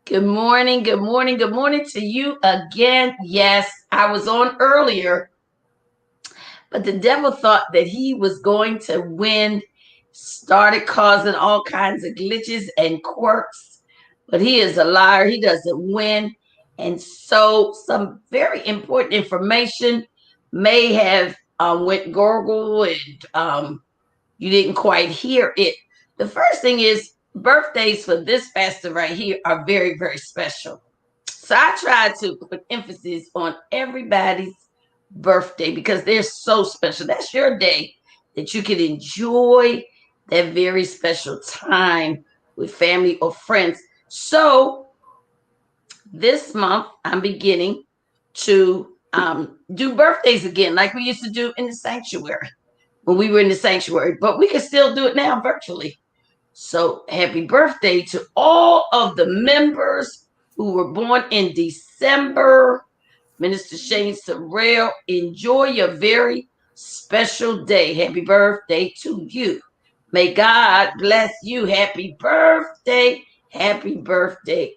Good morning, good morning, good morning to you again. Yes, I was on earlier, but the devil thought that he was going to win, started causing all kinds of glitches and quirks, but he is a liar. He doesn't win. And so some very important information may have went gurgle and you didn't quite hear it. The first thing is birthdays for this pastor right here are very, very special. So I try to put emphasis on everybody's birthday because they're so special. That's your day that you can enjoy that very special time with family or friends. So this month, I'm beginning to do birthdays again, like we used to do in the sanctuary when we were in the sanctuary, but we can still do it now virtually. So happy birthday to all of the members who were born in December. Minister Shane Sorrell, enjoy your very special day. Happy birthday to you. May God bless you. Happy birthday. Happy birthday,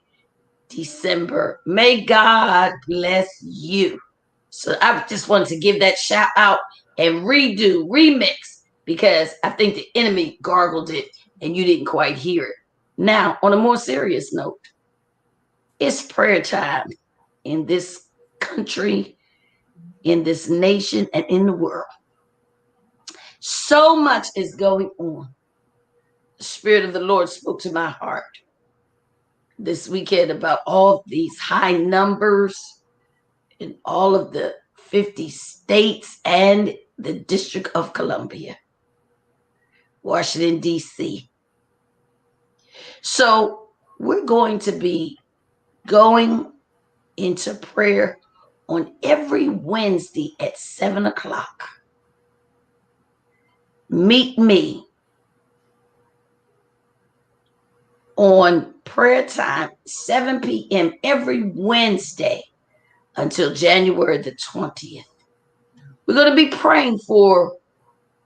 December. May God bless you. So I just wanted to give that shout out and remix, because I think the enemy gargled it and you didn't quite hear it. Now, on a more serious note, it's prayer time in this country, in this nation, and in the world. So much is going on. The Spirit of the Lord spoke to my heart this weekend about all these high numbers in all of the 50 states and the District of Columbia, Washington, D.C. So we're going to be going into prayer on every Wednesday at 7 o'clock. Meet me on prayer time, 7 p.m. every Wednesday until January the 20th. We're going to be praying for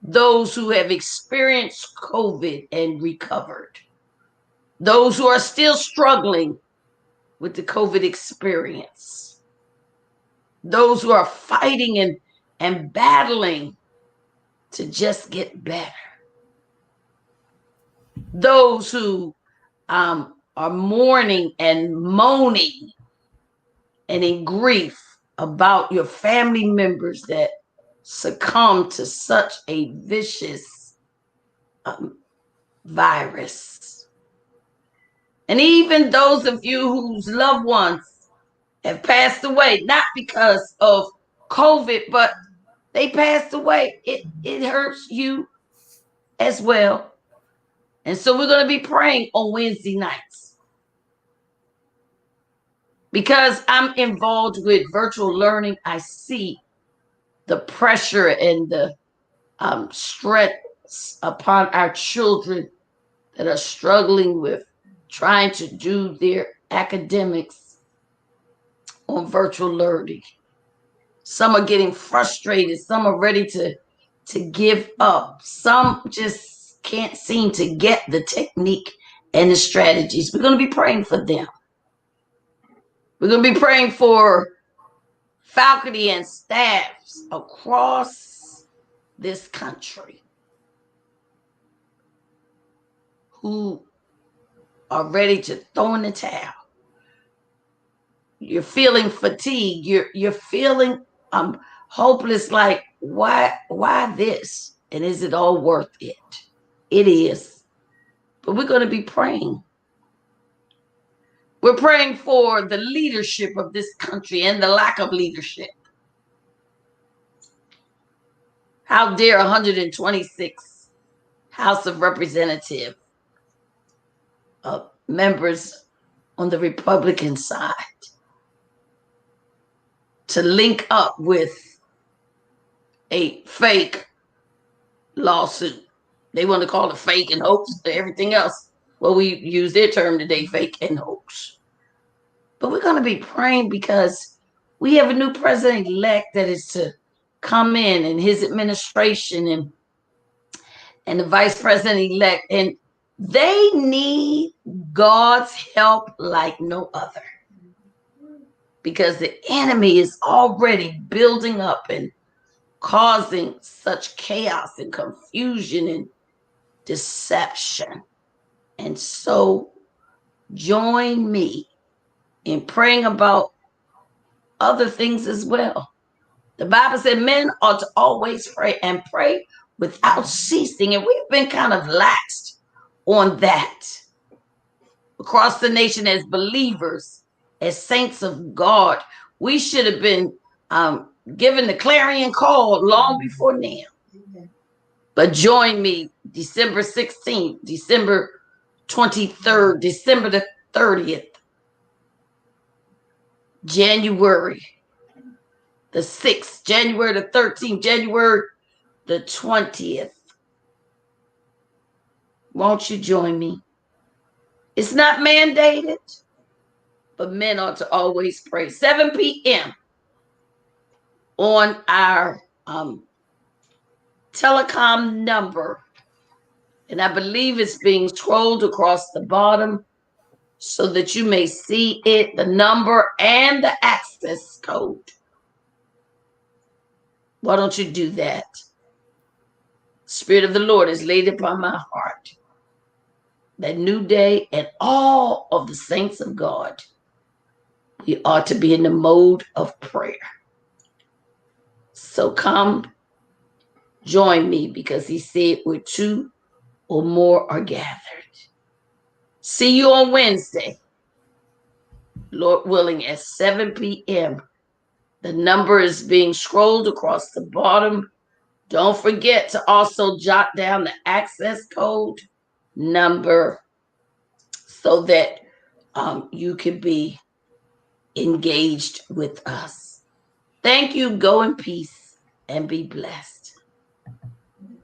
those who have experienced COVID and recovered, those who are still struggling with the COVID experience, those who are fighting and battling to just get better, those who are mourning and moaning and in grief about your family members that succumbed to such a vicious virus. And even those of you whose loved ones have passed away, not because of COVID, but they passed away, it hurts you as well. And so we're going to be praying on Wednesday nights. Because I'm involved with virtual learning, I see the pressure and the stress upon our children that are struggling with trying to do their academics on virtual learning. Some are getting frustrated. Some are ready to give up. Some just can't seem to get the technique and the strategies. We're going to be praying for them. We're going to be praying for faculty and staffs across this country who are ready to throw in the towel. You're feeling fatigue. You're feeling hopeless, like why this? And is it all worth it? It is. But we're going to be praying. We're praying for the leadership of this country and the lack of leadership. How dare 126 House of Representatives members on the Republican side to link up with a fake lawsuit. They want to call it fake and hoax to everything else. Well, we use their term today, fake and hoax. But we're going to be praying because we have a new president-elect that is to come in, and his administration and the vice president-elect. And They need God's help like no other, because the enemy is already building up and causing such chaos and confusion and deception. And so join me in praying about other things as well. The Bible said men ought to always pray and pray without ceasing. And we've been kind of laxed on that across the nation as believers, as saints of God. We should have been given the clarion call long before now. But join me December 16th, December 23rd, December the 30th, January the 6th, January the 13th, January the 20th. Won't you join me? It's not mandated, but men ought to always pray. 7 p.m. on our telecom number. And I believe it's being scrolled across the bottom so that you may see it, the number and the access code. Why don't you do that? Spirit of the Lord is laid upon my heart. That new day and all of the saints of God, we ought to be in the mode of prayer. So come join me, because he said where two or more are gathered. See you on Wednesday, Lord willing, at 7 p.m. The number is being scrolled across the bottom. Don't forget to also jot down the access code number so that you can be engaged with us. Thank you. Go in peace and be blessed.